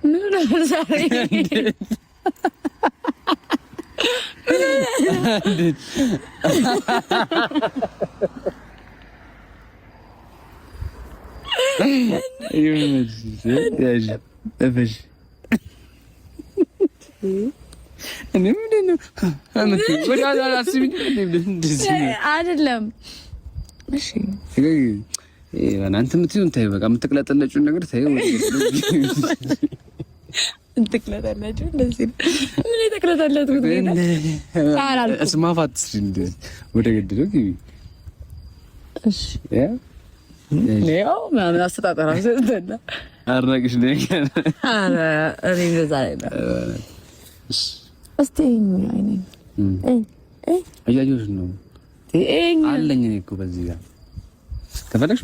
ምን ነው ዛሬ አይደለም። እሺ አንተ የምትይውን ተይው፣ በቃ የምትቅለጠለጪውን ነገር ተይው። እንትክለታላችሁ እንደዚህ ምን የተክለታላችሁ እስማፋት ወደ ገድለው ግቢ። እሺ ነው ማን አስተጣጣራ ዘንዳ አርናቅሽ ነኝ። አረ እኔ እንደዛ አይደለም። እስቲ አይኔ አያጆሽ ነው አለኝ እኮ በዚህ ጋር ከፈለግሽ